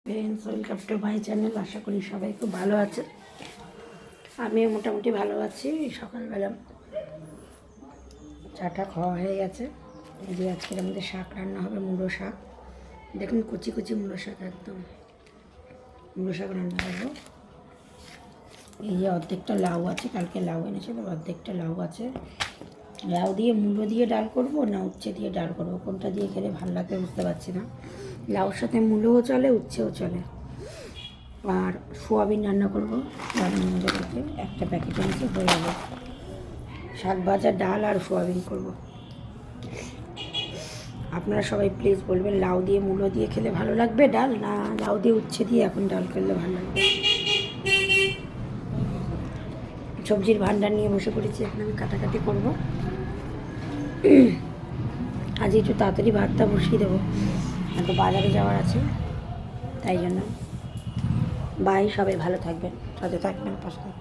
Friends, welcome to my channel. আশা করি সবাই খুব ভালো আছে। আমিও মোটামুটি ভালো আছি। সকালবেলা চাটা খাওয়া হয়ে গেছে। এই যে আজকের আমাদের শাক রান্না হবে, মুলো শাক। দেখুন কুচি কুচি মুলো শাক, একদম মুলো শাক রান্না করবো। এই যে অর্ধেকটা লাউ আছে, কালকে লাউ এনেছিল, অর্ধেকটা লাউ আছে। লাউ দিয়ে মুলো দিয়ে ডাল করব না উচ্ছে দিয়ে ডাল করব, কোনটা দিয়ে খেলে ভালো লাগবে বুঝতে পারছি না। লাউর সাথে মুলোও চলে, উচ্ছেও চলে। আর সোয়াবিন রান্না করবো, সোয়াবিন মজা করতে একটা প্যাকেট এনেছে, হয়ে যাবে। শাক ভাজা, ডাল আর সোয়াবিন করব। আপনারা সবাই প্লিজ বলবেন লাউ দিয়ে মুলো দিয়ে খেলে ভালো লাগবে ডাল, না লাউ দিয়ে উচ্ছে দিয়ে এখন ডাল করলে ভালো লাগবে। সবজির ভান্ডার নিয়ে বসে পড়েছি, এখন আমি কাটাকাটি করব। আজ একটু তাড়াতাড়ি ভাতটা বসিয়ে দেবো, একটু বাজারে যাওয়ার আছে, তাই জন্য। বাই, সবাই ভালো থাকবেন, সাথে থাকবেন, পাশে থাকবেন।